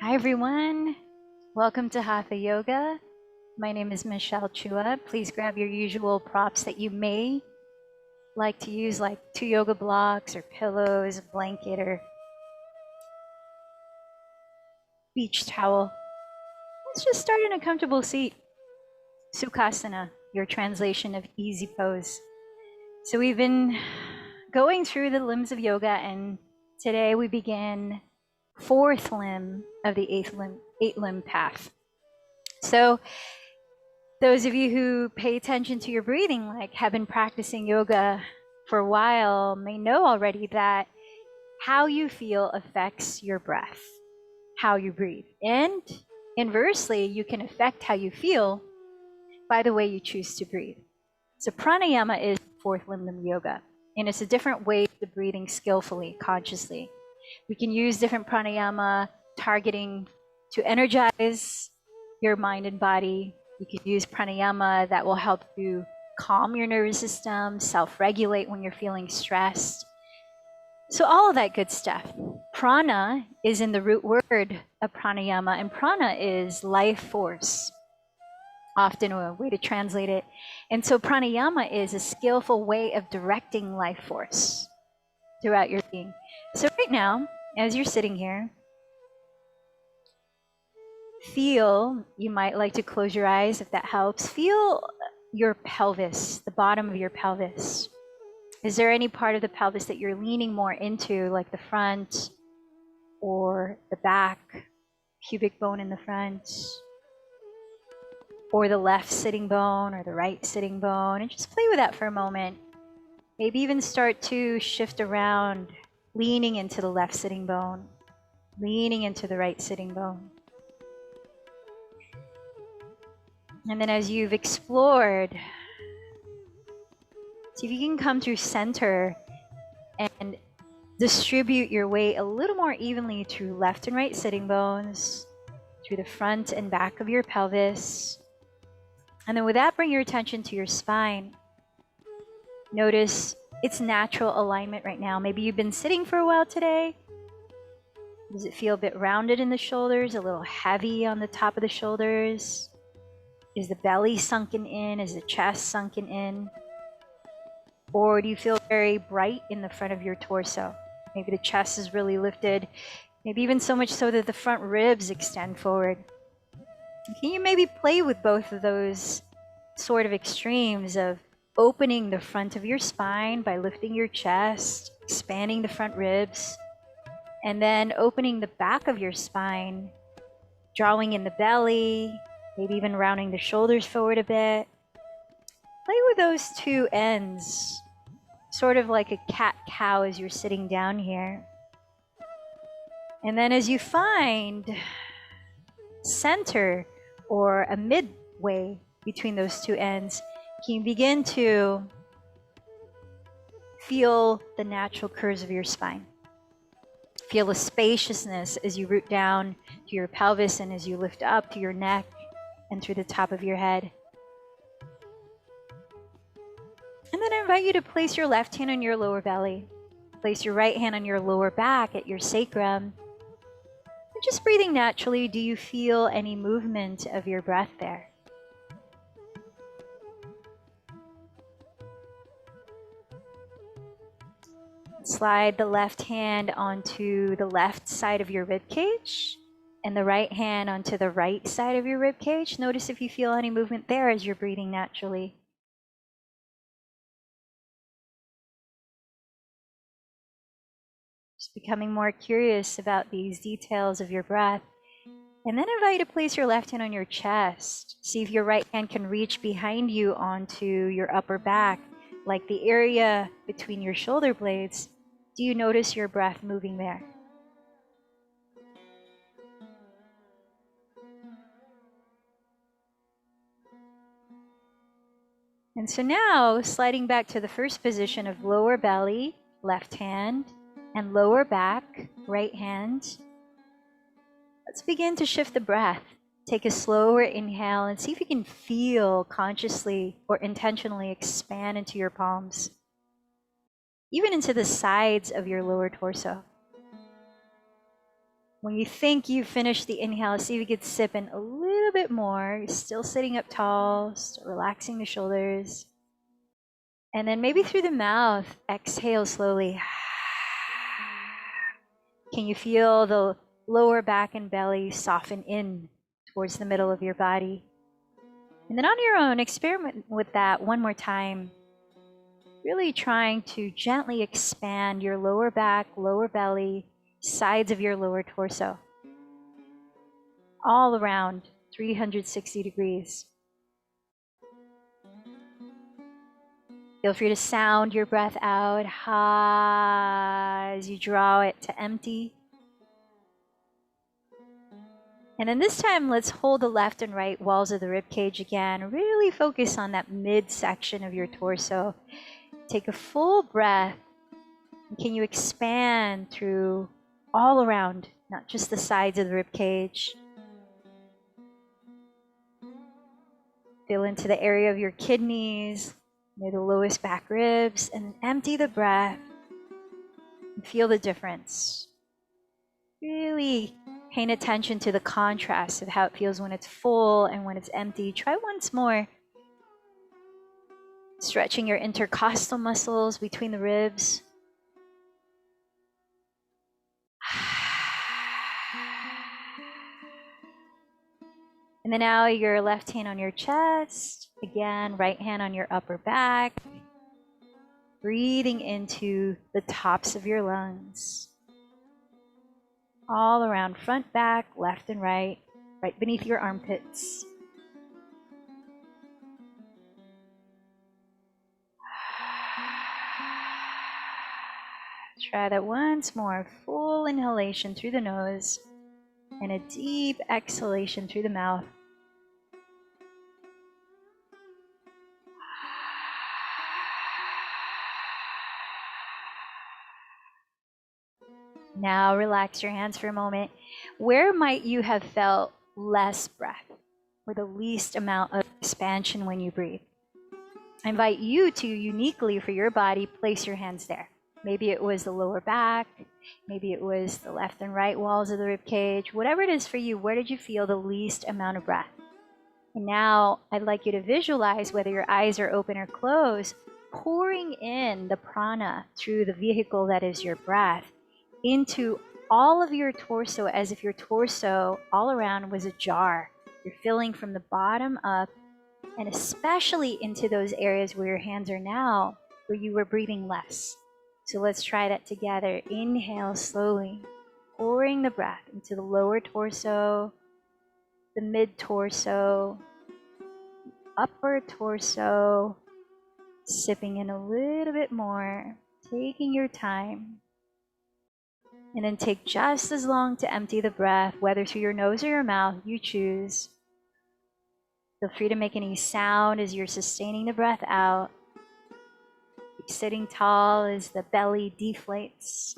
Hi everyone, welcome to Hatha Yoga. My name is Michelle Chua. Please grab your usual props that you may like to use, like 2 yoga blocks or pillows, a blanket or beach towel. Let's just start in a comfortable seat. Sukhasana, your translation of easy pose. So we've been going through the limbs of yoga, and today we begin 4th limb of the 8 limb path. So those of you who pay attention to your breathing, like have been practicing yoga for a while, may know already that how you feel affects your breath, how you breathe. And inversely, you can affect how you feel by the way you choose to breathe. So pranayama is 4th limb yoga, and it's a different way of breathing skillfully, consciously. We can use different pranayama targeting to energize your mind and body. You can use pranayama that will help you calm your nervous system, self-regulate when you're feeling stressed. So all of that good stuff. Prana is in the root word of pranayama, and prana is life force, often a way to translate it. And so pranayama is a skillful way of directing life force throughout your being. So right now, as you're sitting here, feel, you might like to close your eyes if that helps. Feel your pelvis, the bottom of your pelvis. Is there any part of the pelvis that you're leaning more into, like the front or the back, pubic bone in the front, or the left sitting bone or the right sitting bone? And just play with that for a moment. Maybe even start to shift around, leaning into the left sitting bone, leaning into the right sitting bone. And then as you've explored, see if you can come through center and distribute your weight a little more evenly through left and right sitting bones, through the front and back of your pelvis. And then with that, bring your attention to your spine. Notice its natural alignment right now. Maybe you've been sitting for a while today. Does it feel a bit rounded in the shoulders, a little heavy on the top of the shoulders? Is the belly sunken in? Is the chest sunken in? Or do you feel very bright in the front of your torso? Maybe the chest is really lifted, maybe even so much so that the front ribs extend forward. Can you maybe play with both of those sort of extremes of opening the front of your spine by lifting your chest, expanding the front ribs, and then opening the back of your spine, drawing in the belly, maybe even rounding the shoulders forward a bit. Play with those two ends, sort of like a cat-cow as you're sitting down here. And then as you find center or a midway between those two ends, can you begin to feel the natural curves of your spine? Feel the spaciousness as you root down to your pelvis and as you lift up to your neck and through the top of your head. And then I invite you to place your left hand on your lower belly. Place your right hand on your lower back at your sacrum. And just breathing naturally, do you feel any movement of your breath there? Slide the left hand onto the left side of your rib cage and the right hand onto the right side of your rib cage. Notice if you feel any movement there as you're breathing naturally. Just becoming more curious about these details of your breath. And then invite you to place your left hand on your chest. See if your right hand can reach behind you onto your upper back, like the area between your shoulder blades. Do you notice your breath moving there? And so now, sliding back to the first position of lower belly, left hand, and lower back, right hand. Let's begin to shift the breath. Take a slower inhale and see if you can feel consciously or intentionally expand into your palms, even into the sides of your lower torso. When you think you've finished the inhale, see if you could sip in a little bit more. You're still sitting up tall, still relaxing the shoulders. And then maybe through the mouth, exhale slowly. Can you feel the lower back and belly soften in towards the middle of your body? And then on your own, experiment with that one more time. Really trying to gently expand your lower back, lower belly, sides of your lower torso. All around 360 degrees. Feel free to sound your breath out as you draw it to empty. And then this time, let's hold the left and right walls of the rib cage again. Really focus on that midsection of your torso. Take a full breath. Can you expand through all around, not just the sides of the rib cage? Feel into the area of your kidneys, near the lowest back ribs, and empty the breath. And feel the difference. Really paying attention to the contrast of how it feels when it's full and when it's empty. Try once more. Stretching your intercostal muscles between the ribs. And then now your left hand on your chest. Again, right hand on your upper back. Breathing into the tops of your lungs. All around front, back, left and right beneath your armpits. Try that once more. Full inhalation through the nose and a deep exhalation through the mouth. Now relax your hands for a moment. Where might you have felt less breath or the least amount of expansion when you breathe? I invite you to uniquely for your body place your hands there. Maybe it was the lower back, maybe it was the left and right walls of the rib cage. Whatever it is for you, where did you feel the least amount of breath? And now I'd like you to visualize, whether your eyes are open or closed, pouring in the prana through the vehicle that is your breath into all of your torso, as if your torso all around was a jar. You're filling from the bottom up, and especially into those areas where your hands are now, where you were breathing less. So let's try that together. Inhale slowly, pouring the breath into the lower torso, the mid torso, upper torso, sipping in a little bit more, taking your time. And then take just as long to empty the breath, whether through your nose or your mouth, you choose. Feel free to make any sound as you're sustaining the breath out. Keep sitting tall as the belly deflates.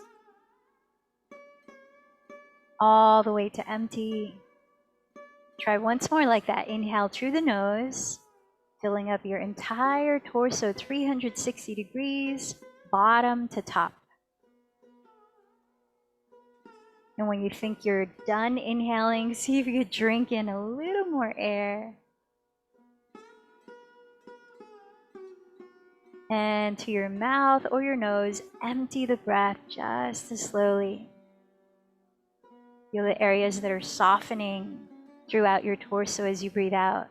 All the way to empty. Try once more like that. Inhale through the nose, filling up your entire torso 360 degrees, bottom to top. And when you think you're done inhaling, see if you could drink in a little more air. And to your mouth or your nose, empty the breath just as slowly. Feel the areas that are softening throughout your torso as you breathe out.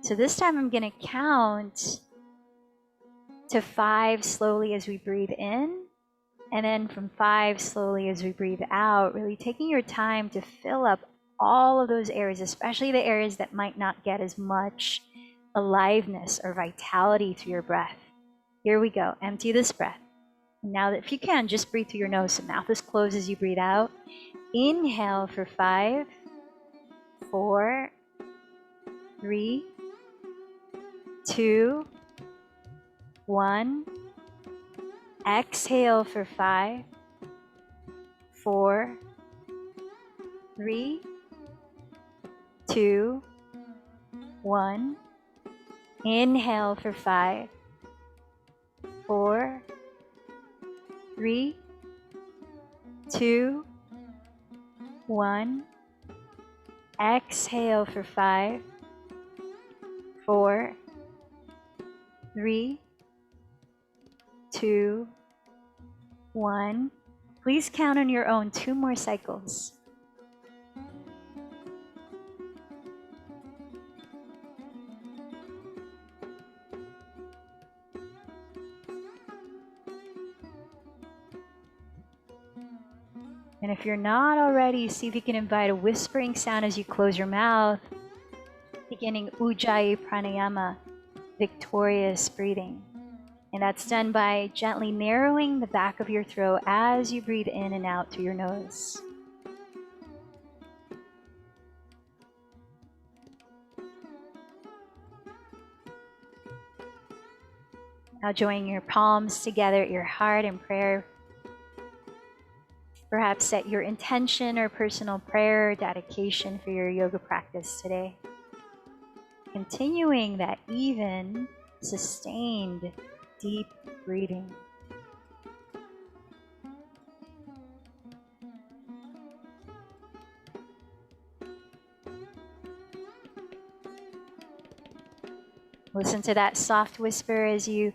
So this time I'm going to count to 5 slowly as we breathe in. And then from 5 slowly as we breathe out, really taking your time to fill up all of those areas, especially the areas that might not get as much aliveness or vitality through your breath. Here we go. Empty this breath. Now, if you can, just breathe through your nose. So mouth is closed as you breathe out. Inhale for 5, 4, 3, 2, 1. Exhale for 5, 4, 3, 2, 1. Inhale for 5, 4, 3, 2, 1. Exhale for 5, 4, 3, 2, 1. Please count on your own 2 more cycles. And if you're not already, see if you can invite a whispering sound as you close your mouth, beginning Ujjayi Pranayama, victorious breathing. And that's done by gently narrowing the back of your throat as you breathe in and out through your nose. Now join your palms together at your heart in prayer. Perhaps set your intention or personal prayer or dedication for your yoga practice today. Continuing that even, sustained, deep breathing. Listen to that soft whisper as you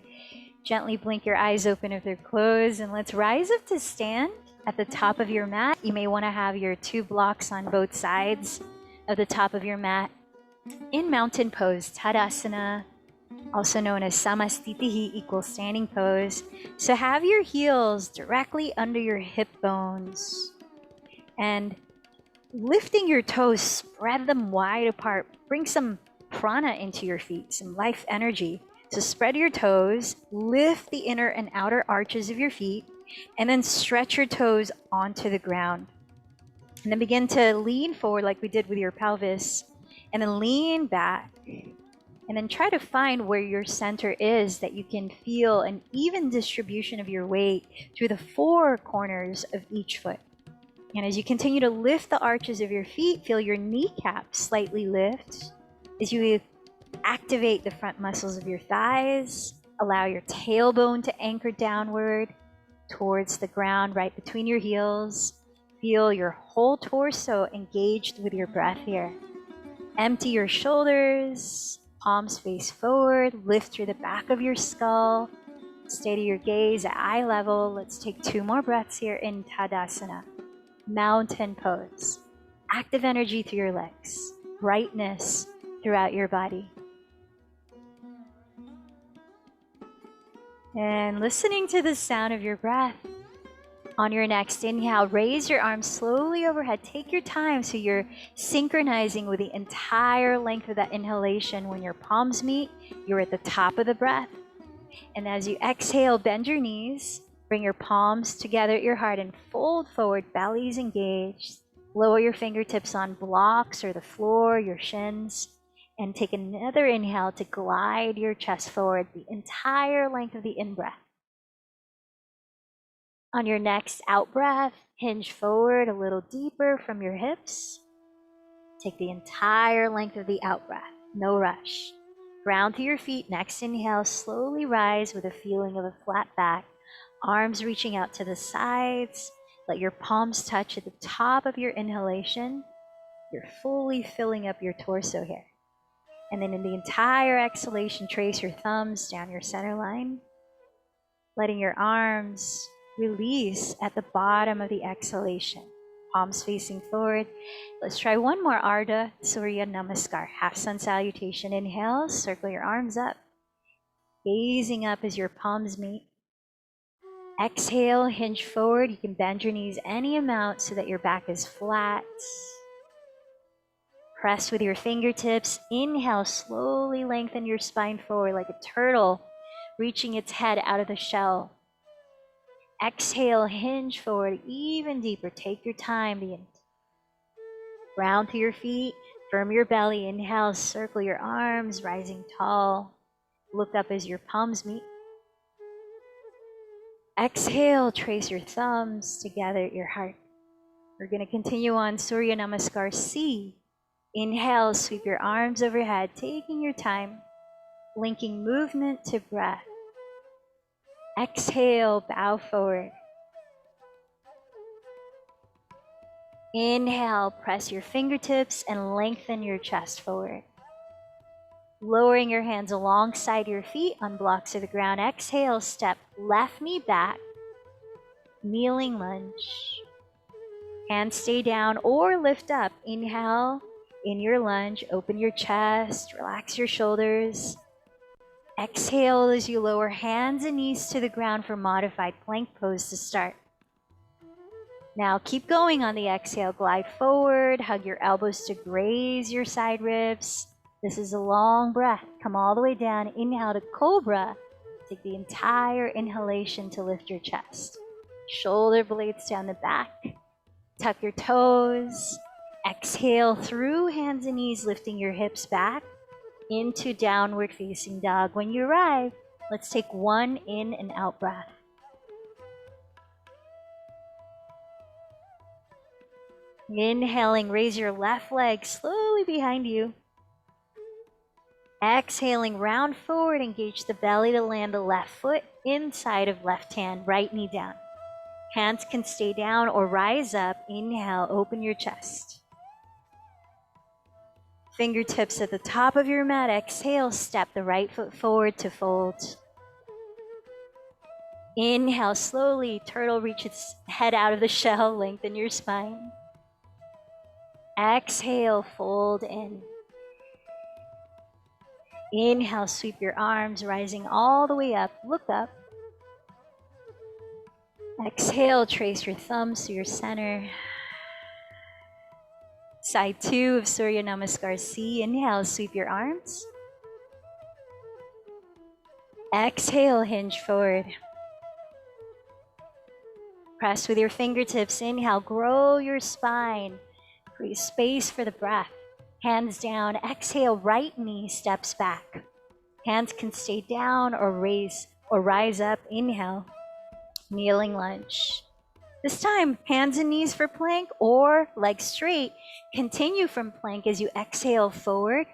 gently blink your eyes open if they're closed, and let's rise up to stand at the top of your mat. You may want to have your 2 blocks on both sides of the top of your mat in mountain pose, Tadasana, also known as Samastitihi, equal standing pose. So have your heels directly under your hip bones and lifting your toes, spread them wide apart. Bring some prana into your feet, some life energy. So spread your toes, lift the inner and outer arches of your feet, and then stretch your toes onto the ground. And then begin to lean forward like we did with your pelvis, and then lean back. And then try to find where your center is, that you can feel an even distribution of your weight through the 4 corners of each foot. And as you continue to lift the arches of your feet, feel your kneecaps slightly lift. As you activate the front muscles of your thighs, allow your tailbone to anchor downward towards the ground right between your heels. Feel your whole torso engaged with your breath here. Empty your shoulders, palms face forward, lift through the back of your skull. Steady your gaze at eye level. Let's take 2 more breaths here in Tadasana. Mountain pose. Active energy through your legs. Brightness throughout your body. And listening to the sound of your breath. On your next inhale, raise your arms slowly overhead. Take your time so you're synchronizing with the entire length of that inhalation. When your palms meet, you're at the top of the breath. And as you exhale, bend your knees. Bring your palms together at your heart and fold forward, bellies engaged. Lower your fingertips on blocks or the floor, your shins. And take another inhale to glide your chest forward the entire length of the in-breath. On your next out-breath, hinge forward a little deeper from your hips. Take the entire length of the out-breath, no rush. Ground through your feet. Next inhale, slowly rise with a feeling of a flat back. Arms reaching out to the sides. Let your palms touch at the top of your inhalation. You're fully filling up your torso here. And then in the entire exhalation, trace your thumbs down your center line. Letting your arms release at the bottom of the exhalation. Palms facing forward. Let's try one more Ardha Surya Namaskar. Half sun salutation. Inhale, circle your arms up. Gazing up as your palms meet. Exhale, hinge forward. You can bend your knees any amount so that your back is flat. Press with your fingertips. Inhale, slowly lengthen your spine forward like a turtle reaching its head out of the shell. Exhale, hinge forward even deeper. Take your time. Ground through your feet. Firm your belly. Inhale, circle your arms, rising tall. Look up as your palms meet. Exhale, trace your thumbs together at your heart. We're going to continue on Surya Namaskar C. Inhale, sweep your arms overhead, taking your time, linking movement to breath. Exhale, bow forward. Inhale, press your fingertips and lengthen your chest forward. Lowering your hands alongside your feet on blocks of the ground. Exhale, step left knee back, kneeling lunge. Hands stay down or lift up. Inhale, in your lunge, open your chest, relax your shoulders. Exhale as you lower hands and knees to the ground for modified plank pose to start. Now keep going on the exhale. Glide forward, hug your elbows to graze your side ribs. This is a long breath. Come all the way down. Inhale to cobra. Take the entire inhalation to lift your chest. Shoulder blades down the back. Tuck your toes. Exhale through hands and knees, lifting your hips back into downward facing dog. When you arrive, let's take one in and out breath. Inhaling, raise your left leg slowly behind you. Exhaling, round forward, engage the belly to land the left foot inside of left hand, right knee down. Hands can stay down or rise up. Inhale, open your chest. Fingertips at the top of your mat. Exhale, step the right foot forward to fold. Inhale, slowly, turtle reach its head out of the shell, lengthen your spine. Exhale, fold in. Inhale, sweep your arms, rising all the way up. Look up. Exhale, trace your thumbs to your center. Side 2 of Surya Namaskar C. Inhale, sweep your arms. Exhale, hinge forward. Press with your fingertips. Inhale, grow your spine. Create space for the breath. Hands down. Exhale, right knee steps back. Hands can stay down or raise or rise up. Inhale, kneeling lunge. This time, hands and knees for plank or legs straight. Continue from plank as you exhale forward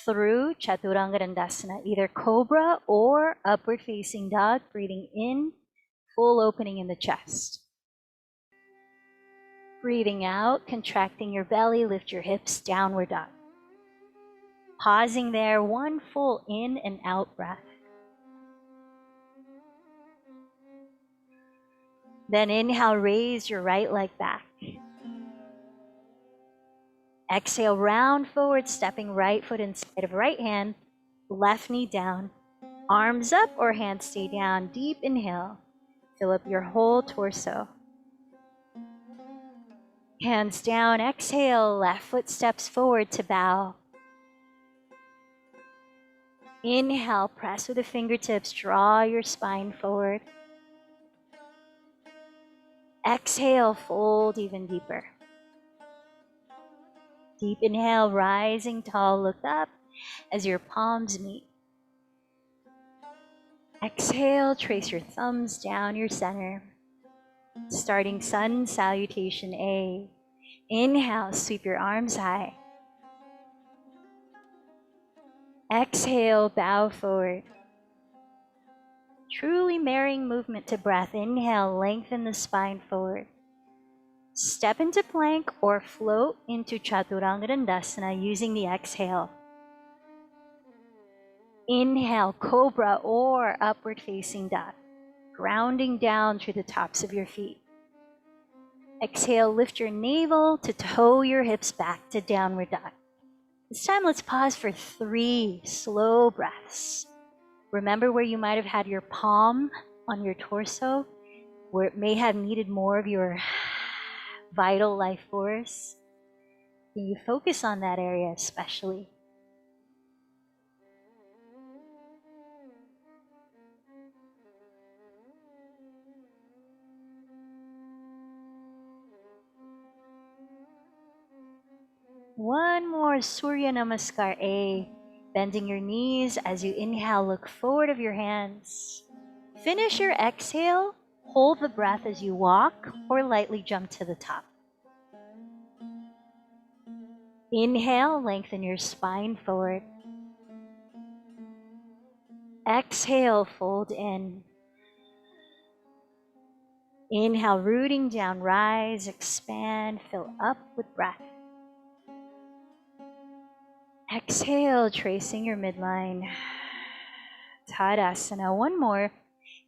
through Chaturanga Dandasana, either cobra or upward facing dog, breathing in, full opening in the chest. Breathing out, contracting your belly, lift your hips, downward dog. Pausing there, one full in and out breath. Then inhale, raise your right leg back. Exhale, round forward, stepping right foot inside of right hand, left knee down, arms up or hands stay down. Deep inhale, fill up your whole torso. Hands down, exhale, left foot steps forward to bow. Inhale, press with the fingertips, draw your spine forward. Exhale, fold even deeper. Deep inhale, rising tall, look up as your palms meet. Exhale, trace your thumbs down your center. Starting sun salutation A. Inhale, sweep your arms high. Exhale, bow forward. Truly marrying movement to breath. Inhale, lengthen the spine forward. Step into plank or float into Chaturanga Dandasana using the exhale. Inhale, cobra or upward facing dog, grounding down through the tops of your feet. Exhale, lift your navel to toe your hips back to downward dog. This time, let's pause for 3 slow breaths. Remember where you might have had your palm on your torso, where it may have needed more of your vital life force. Can you focus on that area especially? One more Surya Namaskar A. Bending your knees as you inhale, look forward of your hands. Finish your exhale, hold the breath as you walk or lightly jump to the top. Inhale, lengthen your spine forward. Exhale, fold in. Inhale, rooting down, rise, expand, fill up with breath. Exhale, tracing your midline. Tadasana, one more.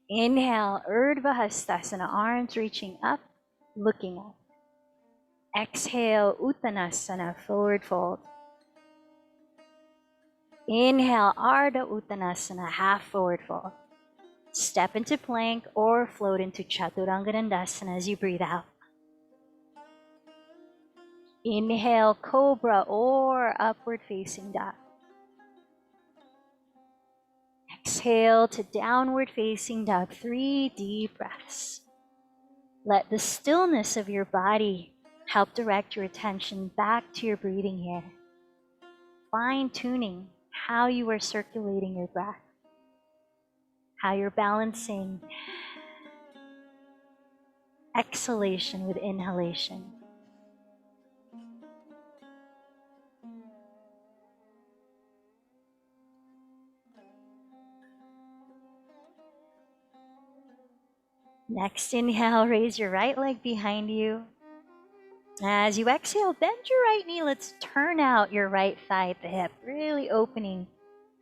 Inhale, Urdhva Hastasana, arms reaching up, looking up. Exhale, Uttanasana, forward fold. Inhale, Ardha Uttanasana, half forward fold. Step into plank or float into Chaturanga Dandasana as you breathe out. Inhale, Cobra or upward facing dog. Exhale to downward facing dog. 3 deep breaths. Let the stillness of your body help direct your attention back to your breathing here. Fine-tuning how you are circulating your breath, how you're balancing exhalation with inhalation. Next inhale, raise your right leg behind you. As you exhale, bend your right knee. Let's turn out your right thigh at the hip, really opening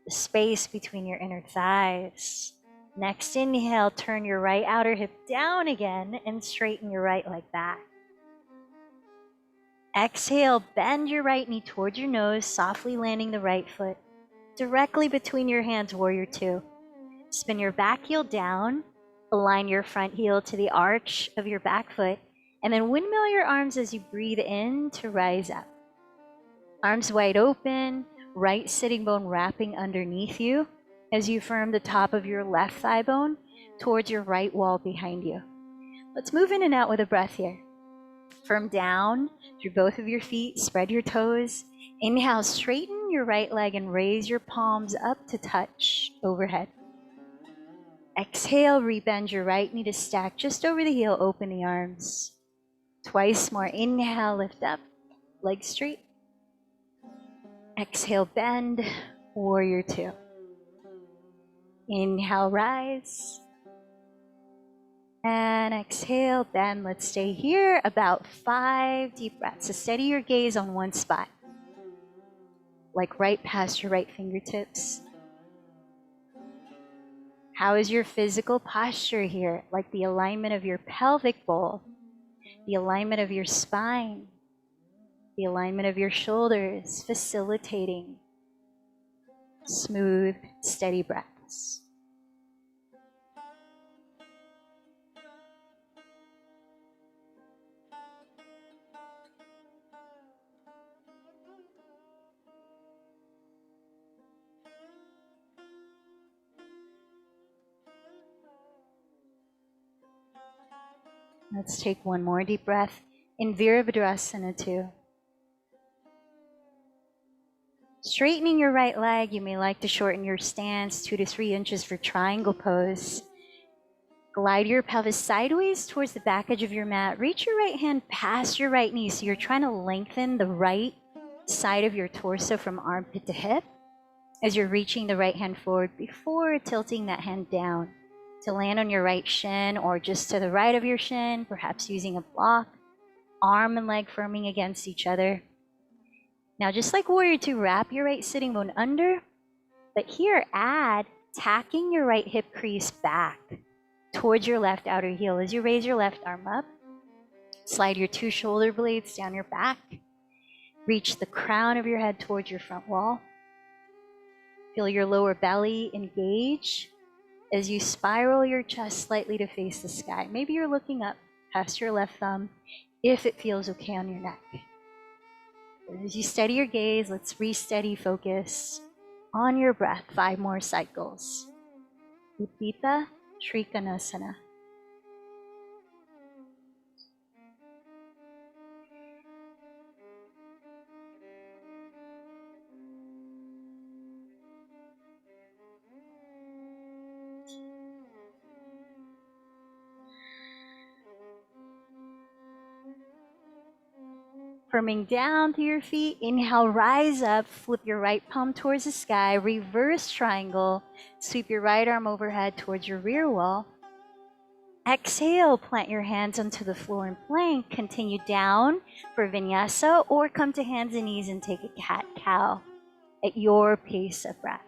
the space between your inner thighs. Next inhale, turn your right outer hip down again and straighten your right leg back. Exhale, bend your right knee towards your nose, softly landing the right foot directly between your hands, warrior 2. Spin your back heel down, align your front heel to the arch of your back foot, and then windmill your arms as you breathe in to rise up. Arms wide open, right sitting bone wrapping underneath you as you firm the top of your left thigh bone towards your right wall behind you. Let's move in and out with a breath here. Firm down through both of your feet, spread your toes. Inhale, straighten your right leg and raise your palms up to touch overhead. Exhale, rebend your right knee to stack just over the heel, open the arms. Twice more. Inhale, lift up, legs straight. Exhale, bend, warrior 2. Inhale, rise. And exhale, bend. Let's stay here about 5 deep breaths. So steady your gaze on one spot, like right past your right fingertips. How is your physical posture here? Like the alignment of your pelvic bowl, the alignment of your spine, the alignment of your shoulders, facilitating smooth, steady breaths. Let's take one more deep breath in Virabhadrasana 2. Straightening your right leg, you may like to shorten your stance 2 to 3 inches for triangle pose. Glide your pelvis sideways towards the back edge of your mat. Reach your right hand past your right knee, so you're trying to lengthen the right side of your torso from armpit to hip as you're reaching the right hand forward before tilting that hand down to land on your right shin or just to the right of your shin, perhaps using a block, arm and leg firming against each other. Now, just like warrior 2, wrap your right sitting bone under, but here add tacking your right hip crease back towards your left outer heel. As you raise your left arm up, slide your 2 shoulder blades down your back, reach the crown of your head towards your front wall. Feel your lower belly engage as you spiral your chest slightly to face the sky. Maybe you're looking up past your left thumb if it feels okay on your neck. As you steady your gaze, let's re-steady focus on your breath. 5 more cycles. Utthita Trikonasana. Firming down through your feet, inhale, rise up, flip your right palm towards the sky, reverse triangle, sweep your right arm overhead towards your rear wall. Exhale, plant your hands onto the floor and plank. Continue down for vinyasa or come to hands and knees and take a cat-cow at your pace of breath.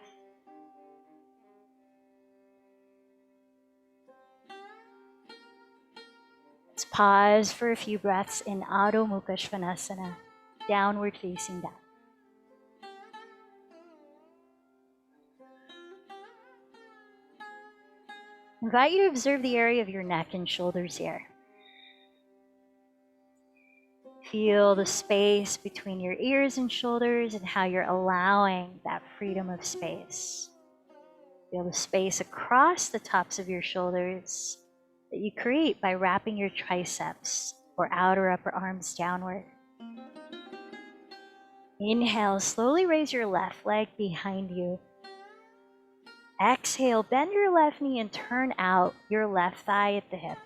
Let's pause for a few breaths in Adho Mukha Svanasana, downward facing dog. I invite you to observe the area of your neck and shoulders here. Feel the space between your ears and shoulders and how you're allowing that freedom of space. Feel the space across the tops of your shoulders that you create by wrapping your triceps or outer upper arms downward. Inhale, slowly raise your left leg behind you. Exhale, bend your left knee and turn out your left thigh at the hip.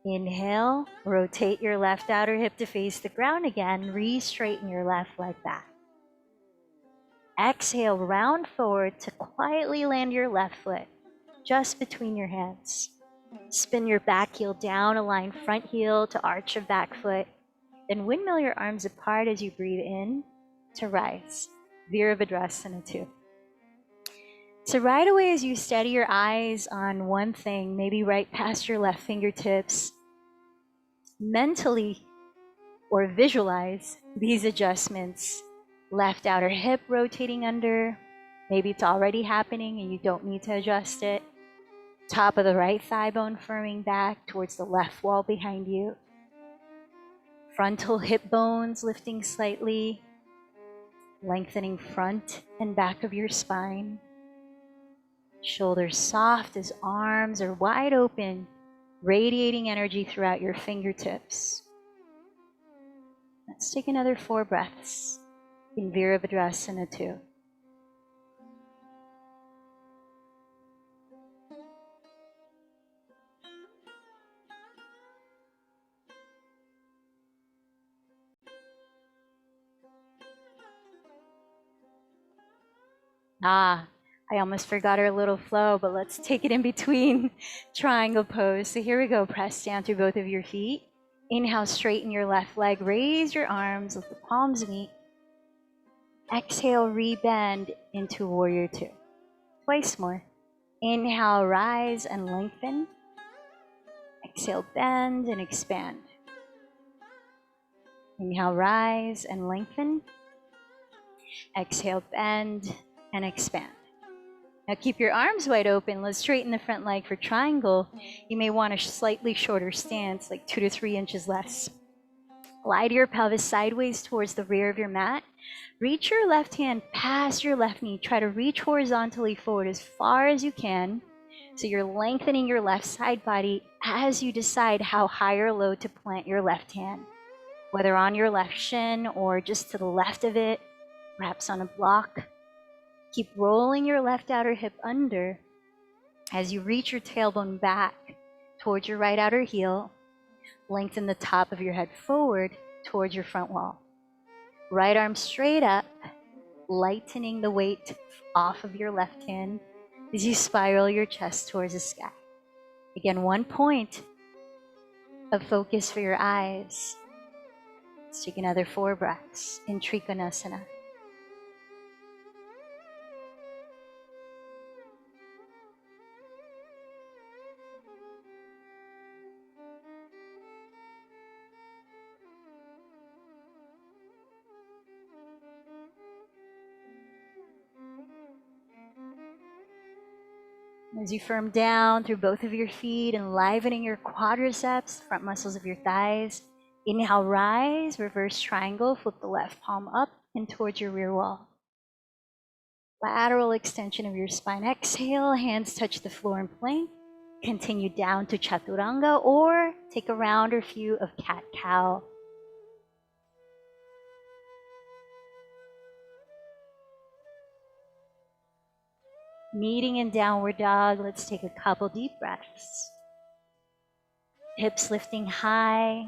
Inhale, rotate your left outer hip to face the ground again. Re-straighten your left leg back. Exhale, round forward to quietly land your left foot just between your hands. Spin your back heel down, align front heel to arch of back foot. Then windmill your arms apart as you breathe in to rise. Virabhadrasana 2. So right away as you steady your eyes on one thing, maybe right past your left fingertips, mentally or visualize these adjustments. Left outer hip rotating under. Maybe it's already happening and you don't need to adjust it. Top of the right thigh bone firming back towards the left wall behind you. Frontal hip bones lifting slightly, lengthening front and back of your spine. Shoulders soft as arms are wide open, radiating energy throughout your fingertips. Let's take another 4 breaths in Virabhadrasana 2. I almost forgot our little flow, but let's take it in between triangle pose. So here we go. Press down through both of your feet. Inhale, straighten your left leg. Raise your arms, let the palms meet. Exhale, rebend into warrior 2. Twice more. Inhale, rise and lengthen. Exhale, bend and expand. Inhale, rise and lengthen. Exhale, bend and expand. Now keep your arms wide open. Let's straighten the front leg for triangle. You may want a slightly shorter stance, like 2 to 3 inches less. Glide your pelvis sideways towards the rear of your mat. Reach your left hand past your left knee. Try to reach horizontally forward as far as you can. So you're lengthening your left side body as you decide how high or low to plant your left hand, whether on your left shin or just to the left of it, perhaps on a block. Keep rolling your left outer hip under as you reach your tailbone back towards your right outer heel. Lengthen the top of your head forward towards your front wall. Right arm straight up, lightening the weight off of your left hand as you spiral your chest towards the sky. Again, 1 point of focus for your eyes. Let's take another 4 breaths in Trikonasana. As you firm down through both of your feet, enlivening your quadriceps, front muscles of your thighs. Inhale, rise, reverse triangle, flip the left palm up and towards your rear wall. Lateral extension of your spine. Exhale, hands touch the floor in plank. Continue down to chaturanga or take a round or few of cat-cow. Meeting in downward dog, let's take a couple deep breaths. Hips lifting high,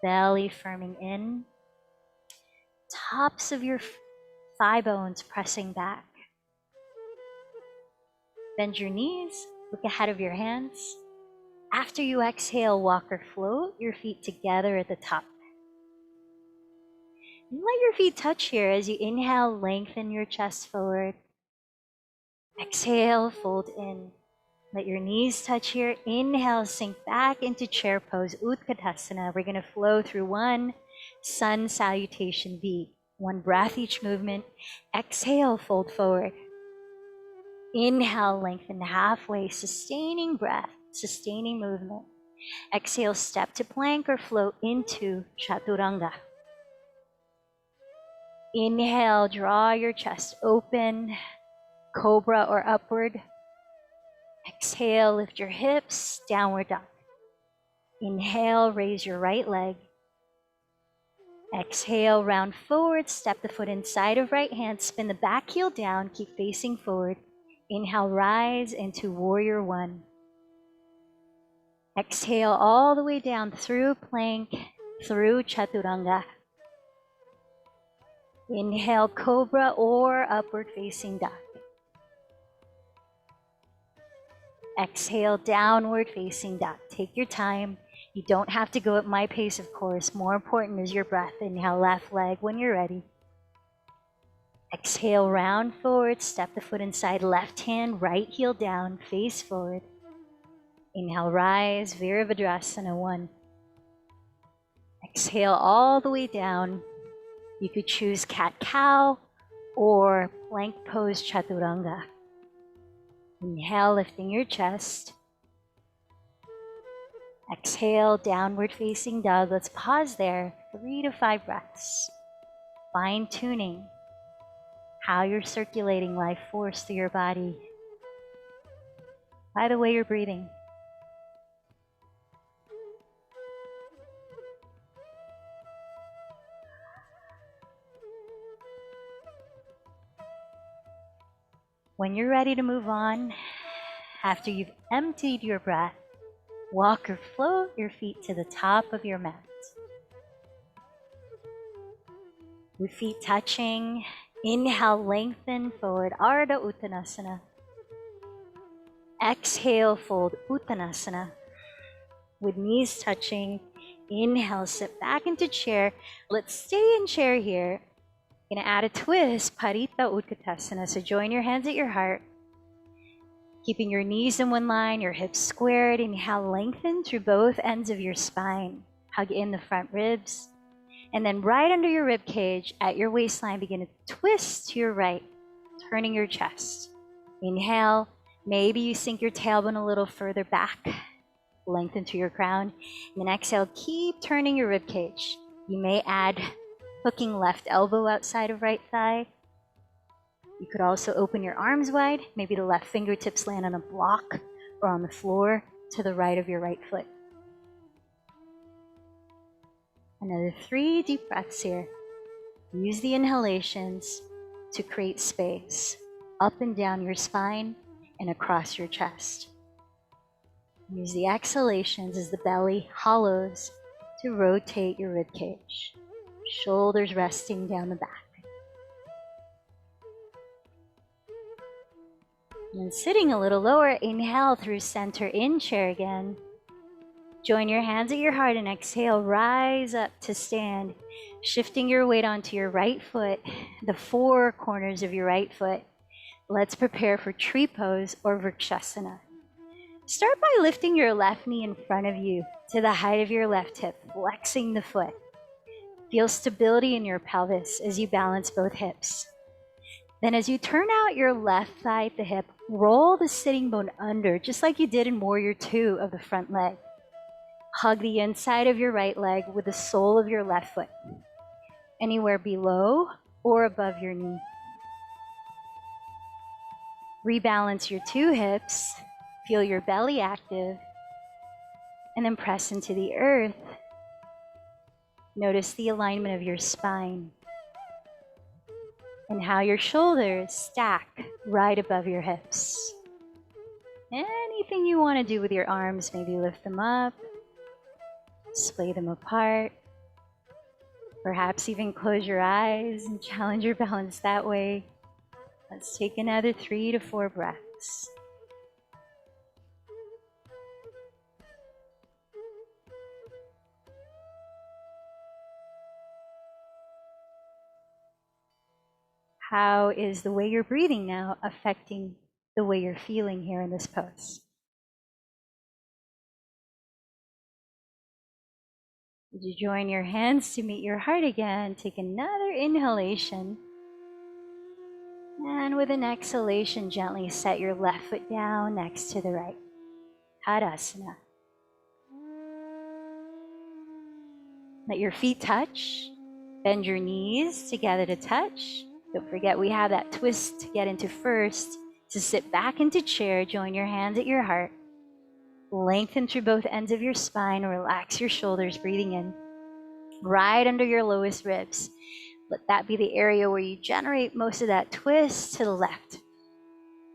belly firming in. Tops of your thigh bones pressing back. Bend your knees, Look ahead of your hands. After you exhale, walk or float your feet together at the top. And let your feet touch here as you inhale, lengthen your chest forward. Exhale, fold in. Let your knees touch here. Inhale, sink back into chair pose, Utkatasana. We're going to flow through one sun salutation V. One breath each movement. Exhale, fold forward. Inhale, lengthen halfway, sustaining breath, sustaining movement. Exhale, step to plank or float into Chaturanga. Inhale, draw your chest open, cobra or upward. Exhale, lift your hips, downward dog. Inhale, raise your right leg. Exhale, round forward, step the foot inside of right hand, spin the back heel down, keep facing forward. Inhale, rise into warrior one. Exhale all the way down through plank, through chaturanga. Inhale, cobra or upward facing dog. Exhale, downward facing dog. Take your time. You don't have to go at my pace, of course. More important is your breath. Inhale, left leg when you're ready. Exhale, round forward, step the foot inside, left hand, right heel down, face forward. Inhale, rise, Virabhadrasana 1. Exhale all the way down. You could choose cat-cow or plank pose chaturanga. Inhale, lifting your chest. Exhale, downward facing dog. Let's pause there, 3 to 5 breaths. Fine-tuning how you're circulating life force through your body by the way you're breathing. When you're ready to move on, after you've emptied your breath, walk or float your feet to the top of your mat. With feet touching, inhale, lengthen forward, Ardha Uttanasana. Exhale, fold Uttanasana. With knees touching, inhale, sit back into chair. Let's stay in chair here. Gonna add a twist, Parita Utkatasana. So join your hands at your heart. Keeping your knees in one line, your hips squared. Inhale, lengthen through both ends of your spine. Hug in the front ribs. And then right under your rib cage, at your waistline, begin to twist to your right, turning your chest. Inhale, maybe you sink your tailbone a little further back, lengthen to your crown. And then exhale, keep turning your rib cage. You may add hooking left elbow outside of right thigh. You could also open your arms wide. Maybe the left fingertips land on a block or on the floor to the right of your right foot. Another 3 deep breaths here. Use the inhalations to create space up and down your spine and across your chest. Use the exhalations as the belly hollows to rotate your rib cage. Shoulders resting down the back. And sitting a little lower, inhale through center in chair again. Join your hands at your heart and exhale, rise up to stand, shifting your weight onto your right foot, the 4 corners of your right foot. Let's prepare for tree pose or Vrikshasana. Start by lifting your left knee in front of you to the height of your left hip, flexing the foot. Feel stability in your pelvis as you balance both hips. Then as you turn out your left thigh at the hip, roll the sitting bone under, just like you did in Warrior 2 of the front leg. Hug the inside of your right leg with the sole of your left foot, anywhere below or above your knee. Rebalance your 2 hips, feel your belly active, and then press into the earth. Notice the alignment of your spine and how your shoulders stack right above your hips. Anything you want to do with your arms, maybe lift them up, splay them apart, perhaps even close your eyes and challenge your balance that way. Let's take another 3 to 4 breaths. How is the way you're breathing now affecting the way you're feeling here in this pose? As you join your hands to meet your heart again, take another inhalation. And with an exhalation, gently set your left foot down next to the right. Tadasana. Let your feet touch. Bend your knees together to touch. Don't forget we have that twist to get into first. To sit back into chair, join your hands at your heart. Lengthen through both ends of your spine. Relax your shoulders, breathing in. Right under your lowest ribs. Let that be the area where you generate most of that twist to the left.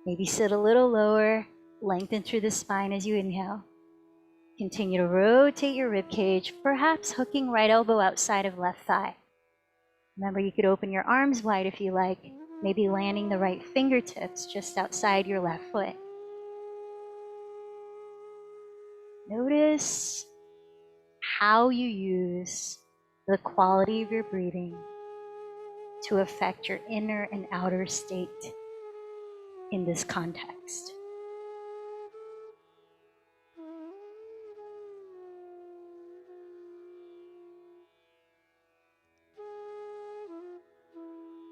Maybe sit a little lower. Lengthen through the spine as you inhale. Continue to rotate your rib cage, perhaps hooking right elbow outside of left thigh. Remember, you could open your arms wide if you like, maybe landing the right fingertips just outside your left foot. Notice how you use the quality of your breathing to affect your inner and outer state in this context.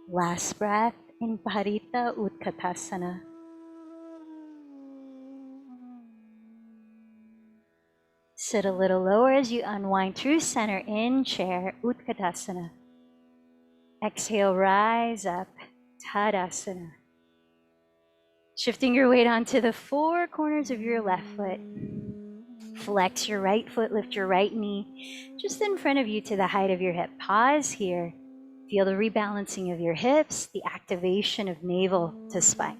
Last breath in Parita Utkatasana. Sit a little lower as you unwind through center in chair, Utkatasana. Exhale, rise up, Tadasana. Shifting your weight onto the four corners of your left foot. Flex your right foot, lift your right knee just in front of you to the height of your hip. Pause here. Feel the rebalancing of your hips, the activation of navel to spine.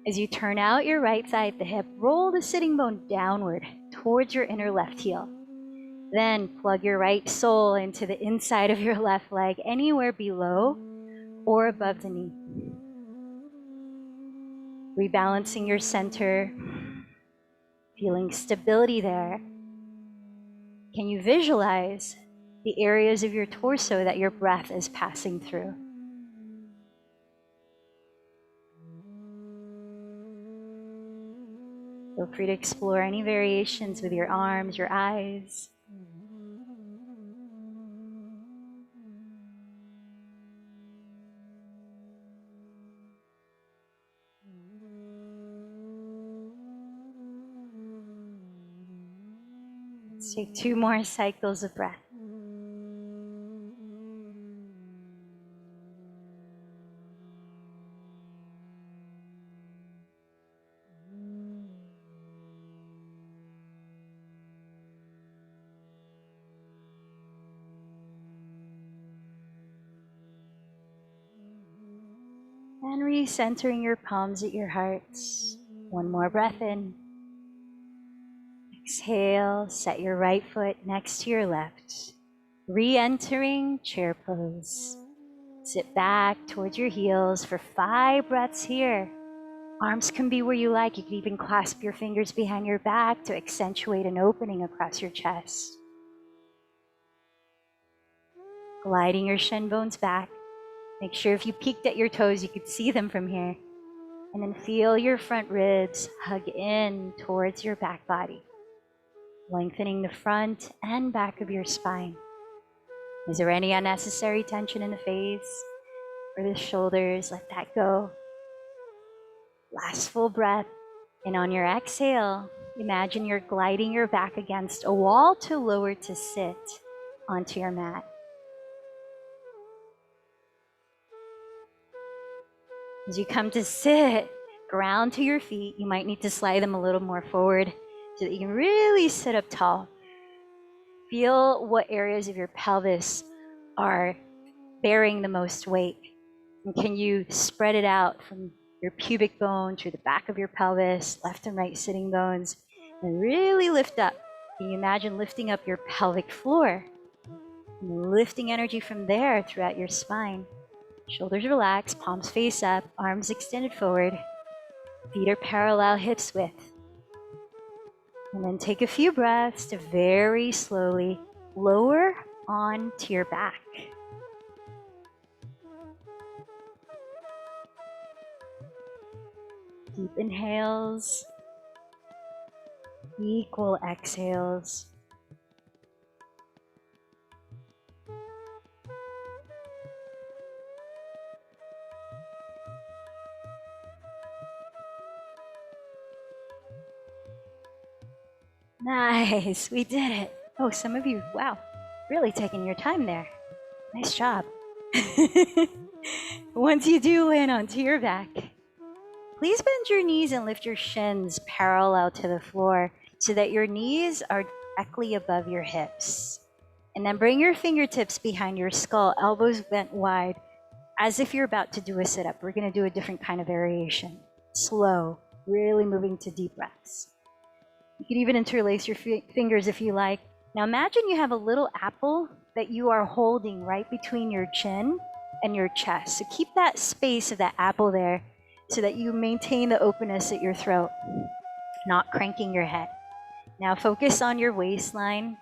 As you turn out your right thigh at the hip, roll the sitting bone downward towards your inner left heel. Then plug your right sole into the inside of your left leg, anywhere below or above the knee. Rebalancing your center, feeling stability there. Can you visualize the areas of your torso that your breath is passing through? Feel free to explore any variations with your arms, your eyes. Let's take 2 more cycles of breath. And recentering your palms at your hearts. 1 more breath in. Exhale, set your right foot next to your left. Re-entering chair pose. Sit back towards your heels for 5 breaths here. Arms can be where you like. You can even clasp your fingers behind your back to accentuate an opening across your chest. Gliding your shin bones back. Make sure if you peeked at your toes, you could see them from here. And then feel your front ribs hug in towards your back body. Lengthening the front and back of your spine. Is there any unnecessary tension in the face or the shoulders? Let that go. Last full breath. And on your exhale, imagine you're gliding your back against a wall to lower to sit onto your mat. As you come to sit, ground to your feet. You might need to slide them a little more forward so that you can really sit up tall. Feel what areas of your pelvis are bearing the most weight. And can you spread it out from your pubic bone through the back of your pelvis, left and right sitting bones, and really lift up. Can you imagine lifting up your pelvic floor? And lifting energy from there throughout your spine. Shoulders relaxed, palms face up, arms extended forward. Feet are parallel, hips width. And then take a few breaths to very slowly lower onto your back. Deep inhales, equal exhales. Nice, we did it. Oh, some of you, wow, really taking your time there. Nice job. Once you do land onto your back, please bend your knees and lift your shins parallel to the floor so that your knees are directly above your hips. And then bring your fingertips behind your skull, elbows bent wide, as if you're about to do a sit-up. We're going to do a different kind of variation. Slow, really moving to deep breaths. You can even interlace your fingers if you like. Now imagine you have a little apple that you are holding right between your chin and your chest. So keep that space of that apple there so that you maintain the openness at your throat, not cranking your head. Now focus on your waistline.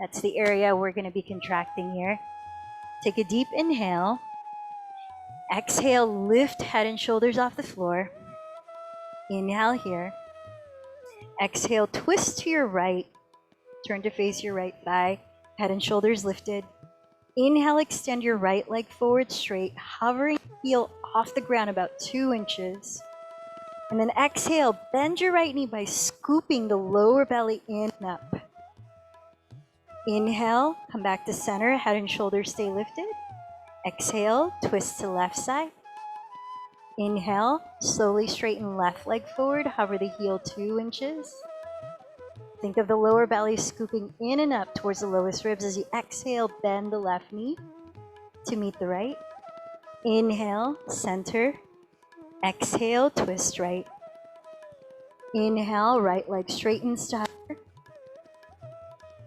That's the area we're going to be contracting here. Take a deep inhale. Exhale, lift head and shoulders off the floor. Inhale here. Exhale, twist to your right. Turn to face your right thigh. Head and shoulders lifted. Inhale, extend your right leg forward straight, hovering heel off the ground about 2 inches. And then exhale, bend your right knee by scooping the lower belly in and up. Inhale, come back to center, head and shoulders stay lifted. Exhale, twist to left side. Inhale, slowly straighten left leg forward, hover the heel 2 inches. Think of the lower belly scooping in and up towards the lowest ribs as you exhale, bend the left knee to meet the right. Inhale, center. Exhale, twist right. Inhale, right leg straightens to hover.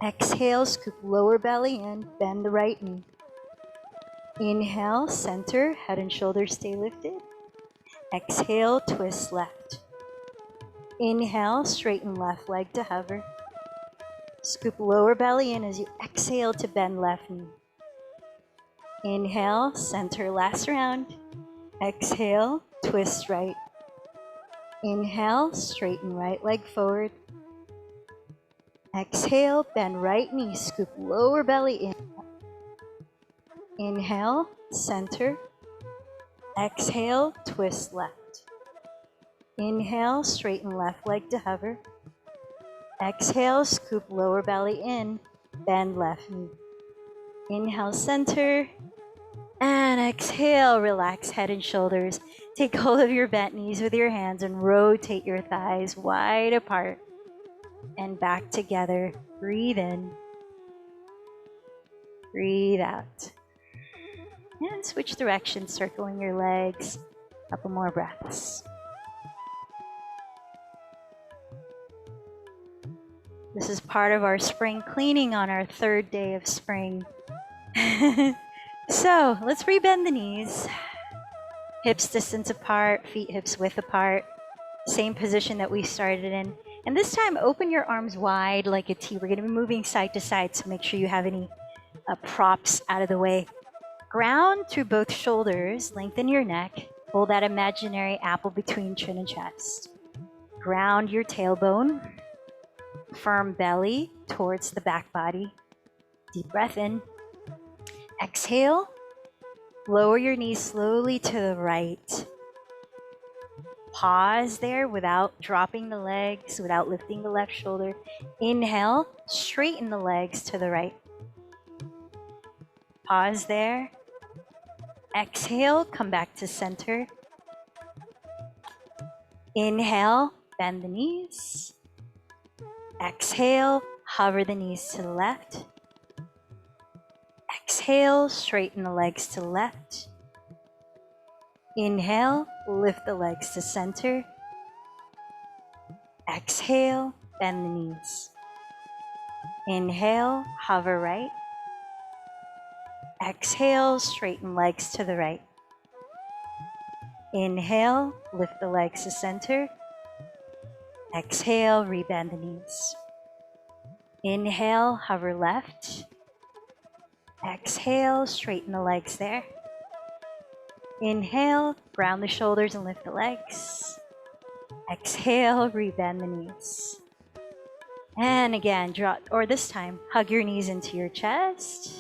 Exhale, scoop lower belly in, bend the right knee. Inhale, center, head and shoulders stay lifted. Exhale, twist left. Inhale, straighten left leg to hover. Scoop lower belly in as you exhale to bend left knee. Inhale, center, last round. Exhale, twist right. Inhale, straighten right leg forward. Exhale, bend right knee, scoop lower belly in. Inhale, center. Exhale, twist left. Inhale, straighten left leg to hover. Exhale, scoop lower belly in, bend left knee. Inhale, center. And exhale, relax head and shoulders. Take hold of your bent knees with your hands and rotate your thighs wide apart and back together. Breathe in. Breathe out. And switch directions, circling your legs. Couple more breaths. This is part of our spring cleaning on our 3rd day of spring. So let's rebend the knees. Hips distance apart, feet hips width apart. Same position that we started in. And this time, open your arms wide like a T. We're going to be moving side to side, so make sure you have any props out of the way. Ground through both shoulders, lengthen your neck. Hold that imaginary apple between chin and chest. Ground your tailbone. Firm belly towards the back body. Deep breath in. Exhale. Lower your knees slowly to the right. Pause there without dropping the legs, without lifting the left shoulder. Inhale, straighten the legs to the right. Pause there. Exhale, come back to center. Inhale, bend the knees. Exhale, hover the knees to the left. Exhale, straighten the legs to the left. Inhale, lift the legs to center. Exhale, bend the knees. Inhale, hover right. Exhale, straighten legs to the right. Inhale, lift the legs to center. Exhale, rebend the knees. Inhale, hover left. Exhale, straighten the legs there. Inhale, ground the shoulders and lift the legs. Exhale, rebend the knees. And again, drop, or this time, hug your knees into your chest.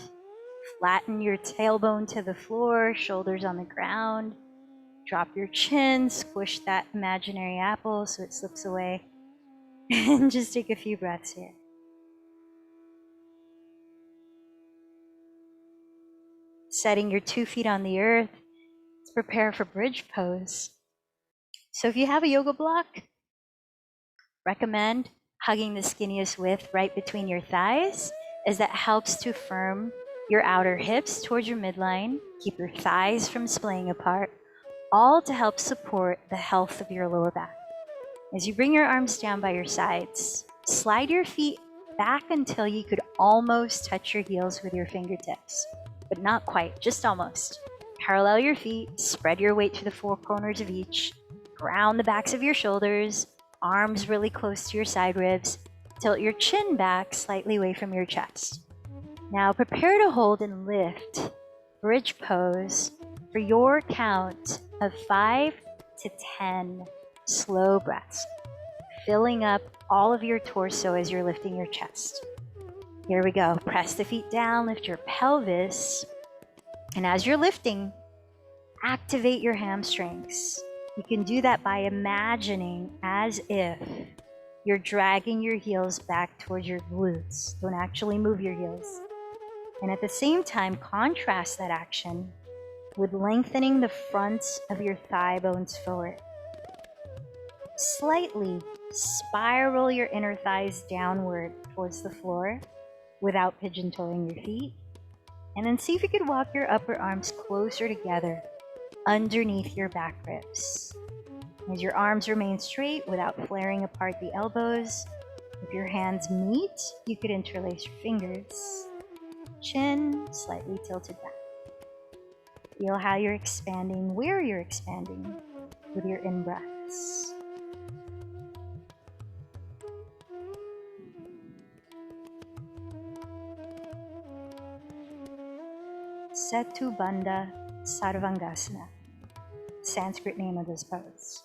Flatten your tailbone to the floor, shoulders on the ground. Drop your chin, squish that imaginary apple so it slips away. And just take a few breaths here. Setting your 2 feet on the earth. Let's prepare for bridge pose. So if you have a yoga block, recommend hugging the skinniest width right between your thighs, as that helps to firm your outer hips towards your midline, keep your thighs from splaying apart, all to help support the health of your lower back. As you bring your arms down by your sides, slide your feet back until you could almost touch your heels with your fingertips, but not quite, just almost. Parallel your feet, spread your weight to the 4 corners of each, ground the backs of your shoulders, arms really close to your side ribs, tilt your chin back slightly away from your chest. Now prepare to hold and lift bridge pose for your count of 5 to 10 slow breaths, filling up all of your torso as you're lifting your chest. Here we go. Press the feet down, lift your pelvis, and as you're lifting, activate your hamstrings. You can do that by imagining as if you're dragging your heels back towards your glutes. Don't actually move your heels. And at the same time, contrast that action with lengthening the fronts of your thigh bones forward. Slightly spiral your inner thighs downward towards the floor without pigeon-toeing your feet. And then see if you could walk your upper arms closer together underneath your back ribs. As your arms remain straight without flaring apart the elbows, if your hands meet, you could interlace your fingers. Chin slightly tilted back. Feel how you're expanding, where you're expanding with your in-breaths. Setu Bandha Sarvangasana, Sanskrit name of this pose.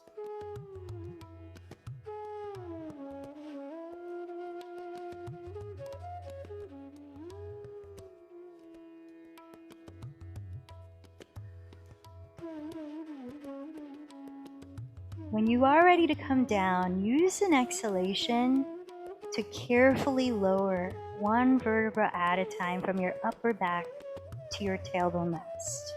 When you are ready to come down, use an exhalation to carefully lower 1 vertebra at a time from your upper back to your tailbone rest.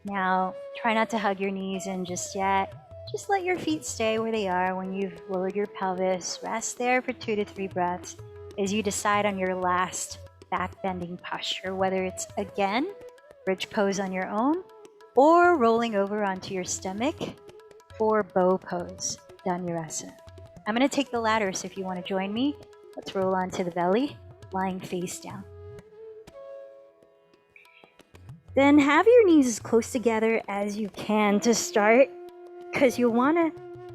Now, try not to hug your knees in just yet. Just let your feet stay where they are when you've lowered your pelvis. Rest there for 2 to 3 breaths as you decide on your last back bending posture, whether it's again, bridge pose on your own, or rolling over onto your stomach for bow pose, Dhanurasana. I'm going to take the latter, so if you want to join me, let's roll onto the belly, lying face down. Then have your knees as close together as you can to start, because you'll want to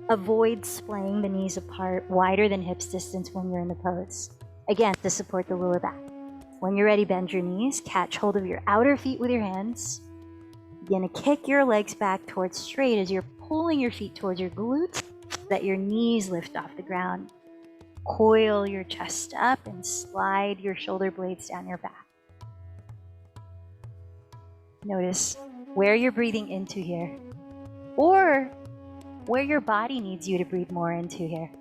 avoid splaying the knees apart wider than hips distance when you're in the pose. Again, to support the lower back. When you're ready, bend your knees, catch hold of your outer feet with your hands. You're going to kick your legs back towards straight as you're pulling your feet towards your glutes so that your knees lift off the ground. Coil your chest up and slide your shoulder blades down your back. Notice where you're breathing into here, or where your body needs you to breathe more into here.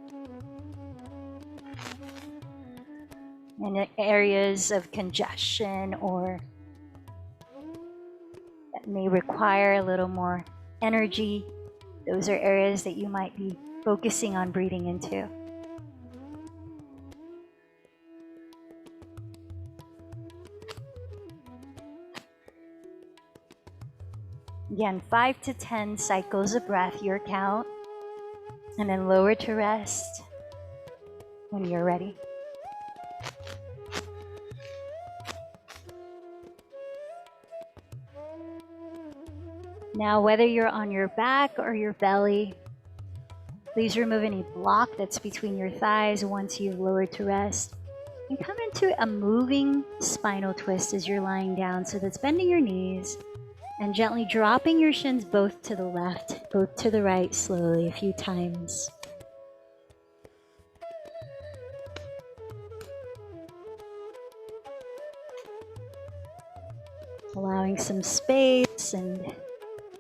In areas of congestion or that may require a little more energy, those are areas that you might be focusing on breathing into. Again, 5 to 10 cycles of breath, your count, and then lower to rest when you're ready. Now, whether you're on your back or your belly, Please remove any block that's between your thighs once you've lowered to rest. And come into a moving spinal twist as you're lying down. So that's bending your knees and gently dropping your shins both to the left, both to the right, slowly a few times. Allowing some space and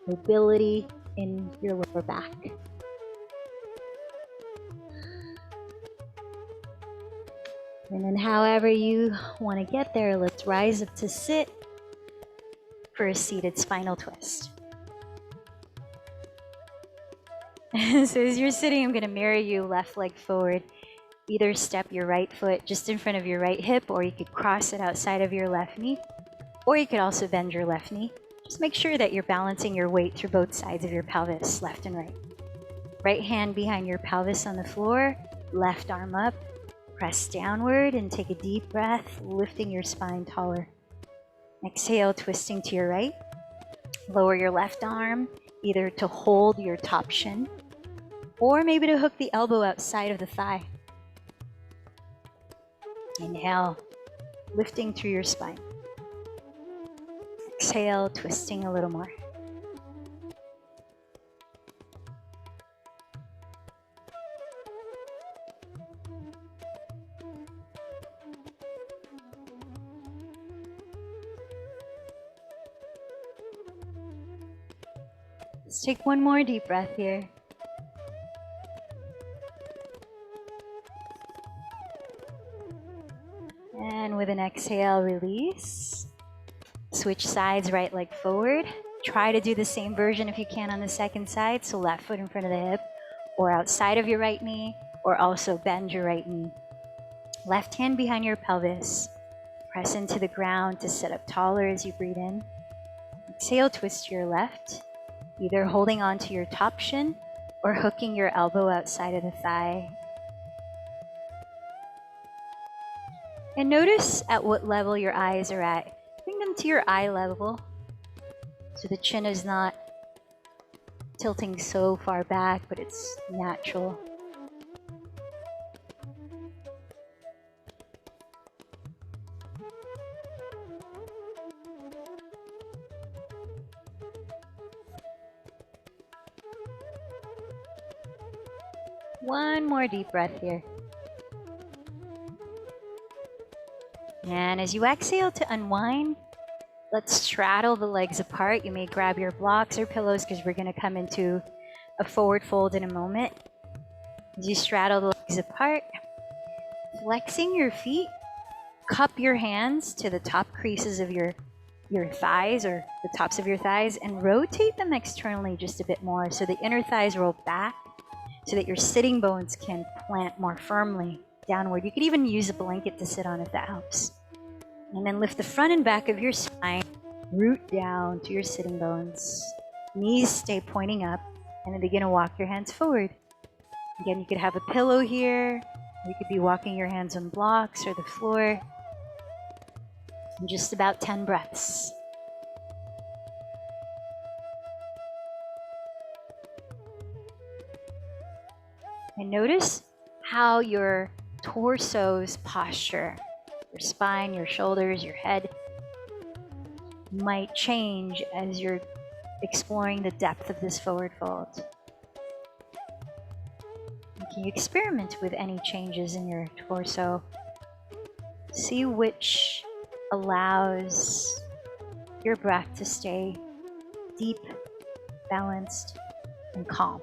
mobility in your lower back. And then however you want to get there, let's rise up to sit for a seated spinal twist. So as you're sitting, I'm going to mirror you, left leg forward. Either step your right foot just in front of your right hip, or you could cross it outside of your left knee, or you could also bend your left knee. Just make sure that you're balancing your weight through both sides of your pelvis, left and right. Right hand behind your pelvis on the floor, left arm up. Press downward and take a deep breath, lifting your spine taller. Exhale, twisting to your right. Lower your left arm, either to hold your top shin, or maybe to hook the elbow outside of the thigh. Inhale, lifting through your spine. Exhale, twisting a little more. Let's take one more deep breath here. And with an exhale, release. Switch sides, right leg forward. Try to do the same version if you can on the second side. So left foot in front of the hip, or outside of your right knee, or also bend your right knee. Left hand behind your pelvis. Press into the ground to sit up taller as you breathe in. Exhale, twist to your left, either holding onto your top shin or hooking your elbow outside of the thigh. And notice at what level your eyes are at. Bring them to your eye level so the chin is not tilting so far back, but it's natural. One more deep breath here. And as you exhale to unwind, let's straddle the legs apart. You may grab your blocks or pillows because we're going to come into a forward fold in a moment. As you straddle the legs apart, flexing your feet, cup your hands to the top creases of your thighs or the tops of your thighs and rotate them externally just a bit more so the inner thighs roll back so that your sitting bones can plant more firmly downward. You could even use a blanket to sit on if that helps. And then lift the front and back of your spine, root down to your sitting bones. Knees stay pointing up, and then begin to walk your hands forward. Again, you could have a pillow here. You could be walking your hands on blocks or the floor. And just about 10 breaths. And notice how your torso's posture, your spine, your shoulders, your head, might change as you're exploring the depth of this forward fold. Can you experiment with any changes in your torso? See which allows your breath to stay deep, balanced, and calm.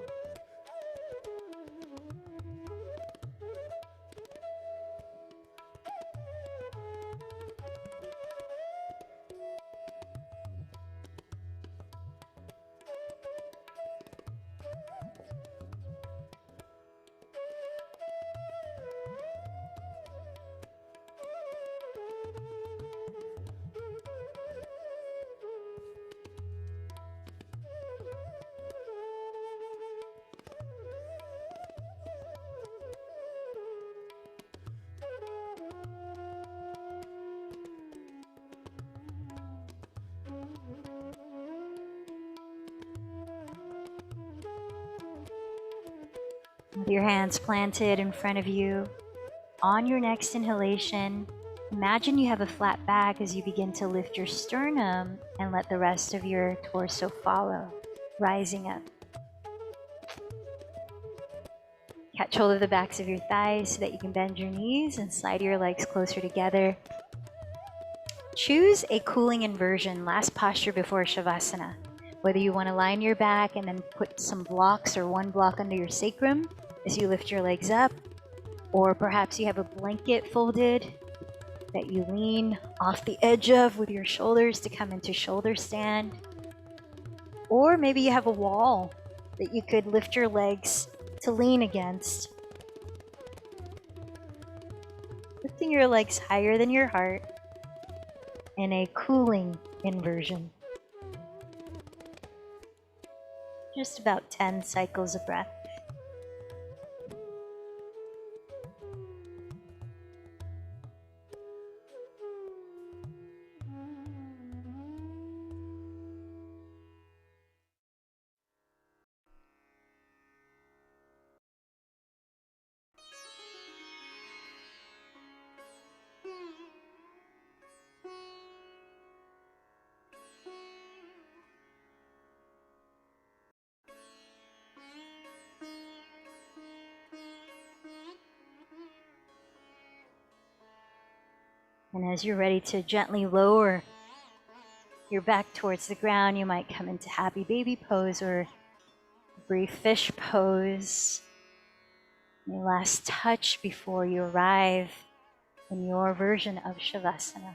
With your hands planted in front of you, on your next inhalation, imagine you have a flat back as you begin to lift your sternum and let the rest of your torso follow, rising up. Catch hold of the backs of your thighs so that you can bend your knees and slide your legs closer together. Choose a cooling inversion, last posture before Shavasana. Whether you want to lie on your back and then put some blocks or one block under your sacrum as you lift your legs up, or perhaps you have a blanket folded that you lean off the edge of with your shoulders to come into shoulder stand. Or maybe you have a wall that you could lift your legs to lean against. Lifting your legs higher than your heart in a cooling inversion. Just about 10 cycles of breath. And as you're ready to gently lower your back towards the ground, you might come into happy baby pose or brief fish pose. Your last touch before you arrive in your version of Shavasana.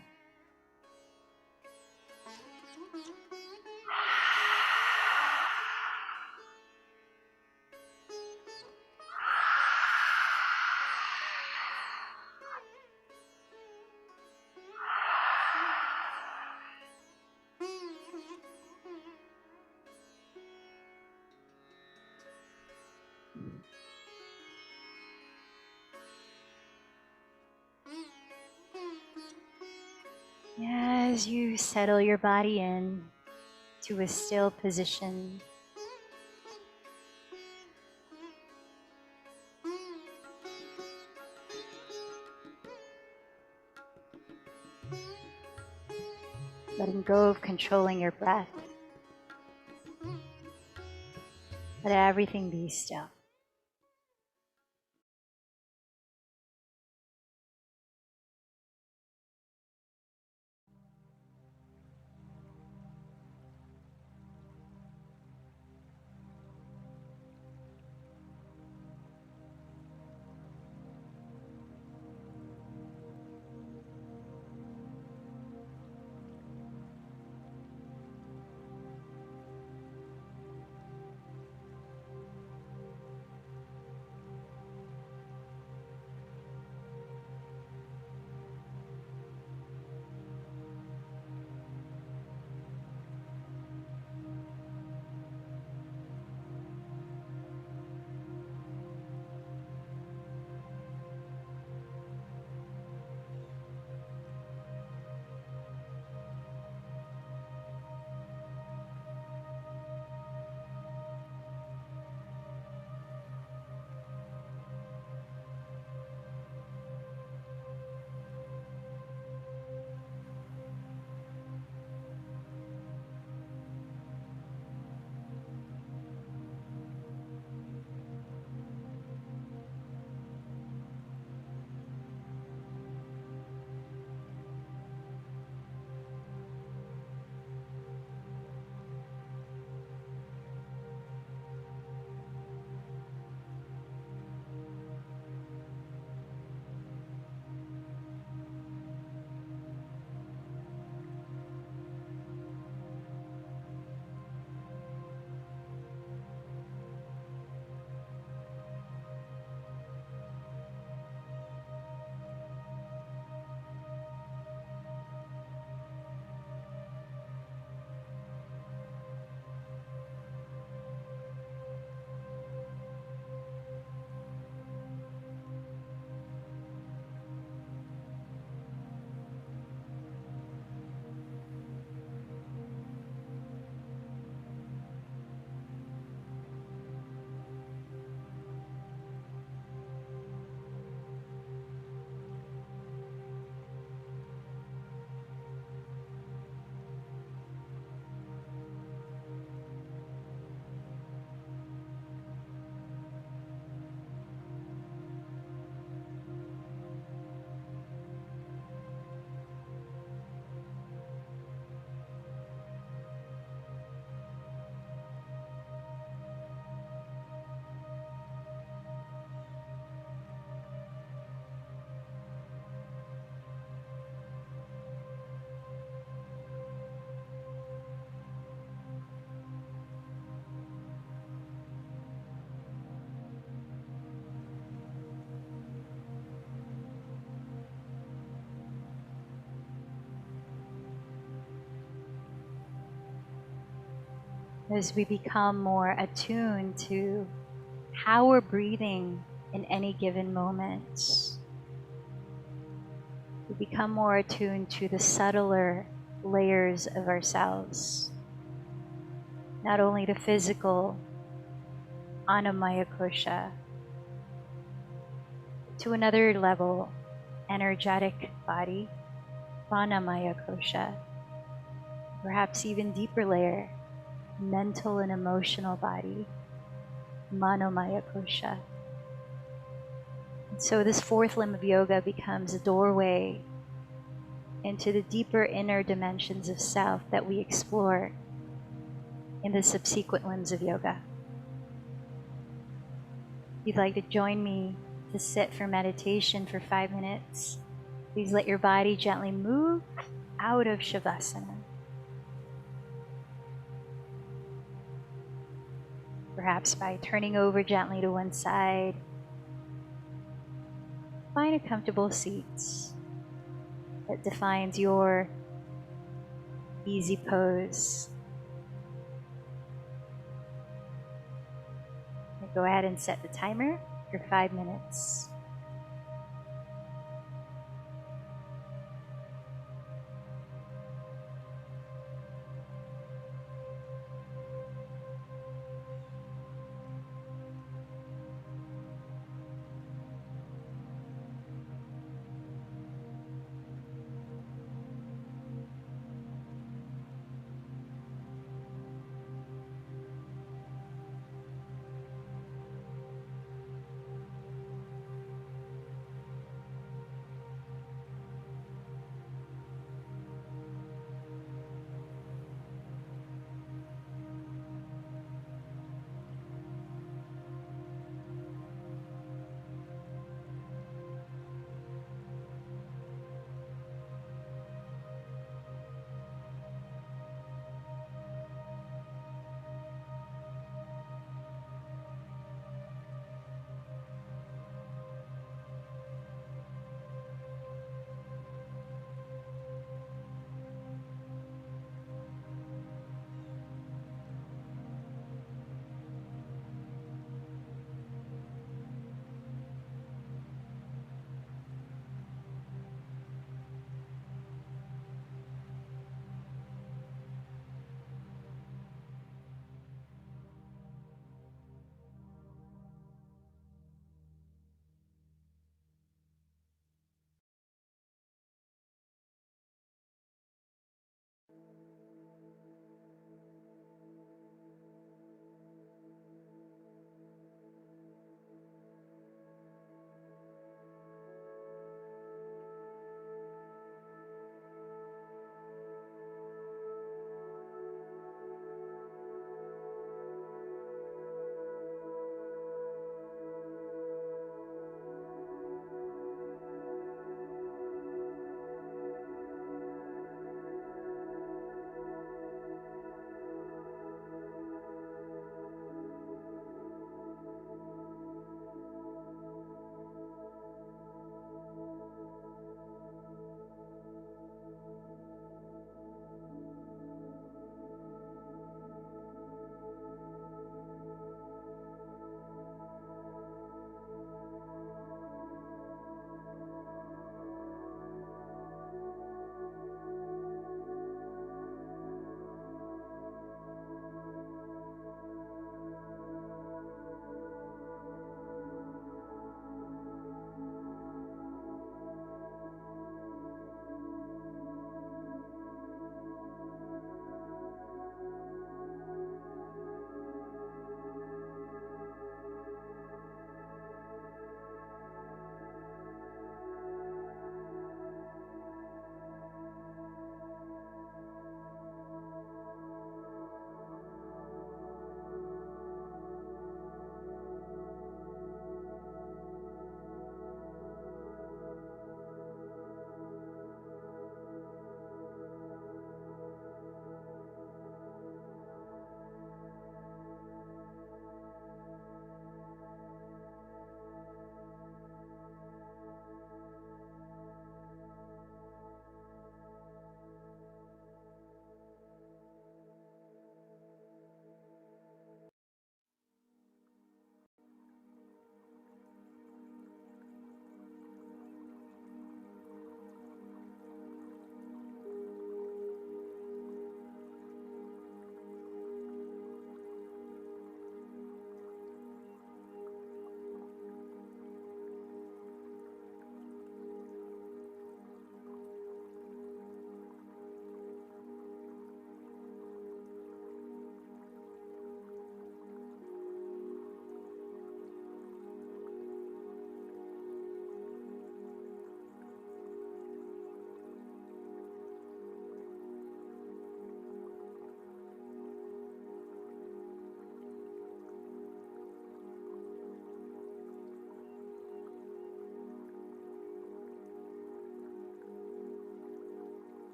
As you settle your body in to a still position, letting go of controlling your breath. Let everything be still. as we become more attuned to how we're breathing in any given moment. We become more attuned to the subtler layers of ourselves, not only the physical Annamaya kosha, to another level, energetic body, Pranamaya kosha, perhaps even deeper layer, mental and emotional body, Manomaya kosha. And so this fourth limb of yoga becomes a doorway into the deeper inner dimensions of self that we explore in the subsequent limbs of yoga. If you'd like to join me to sit for meditation for 5 minutes, please let your body gently move out of Shavasana. Perhaps by turning over gently to one side, find a comfortable seat that defines your easy pose. Go ahead and set the timer for 5 minutes.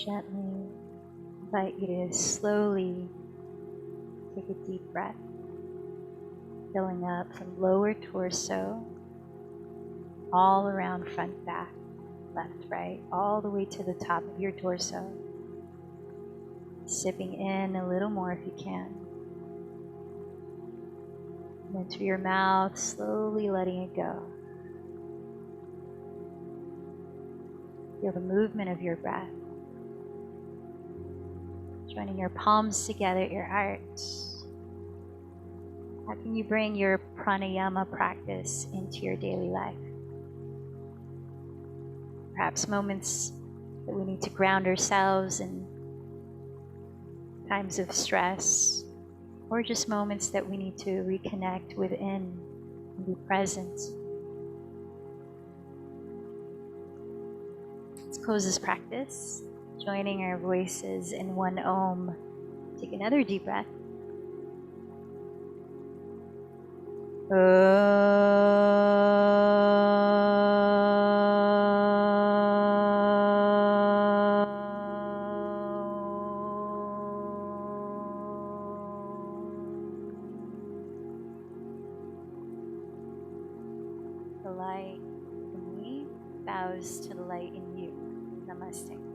Gently invite you to slowly take a deep breath, filling up from lower torso, all around front, back, left, right, all the way to the top of your torso. Sipping in a little more if you can. And then through your mouth, slowly letting it go. Feel the movement of your breath. Joining your palms together at your heart. How can you bring your pranayama practice into your daily life? Perhaps moments that we need to ground ourselves in times of stress, or just moments that we need to reconnect within and be present. Let's close this practice, joining our voices in one Om. Take another deep breath. The light in me bows to the light in you. Namaste.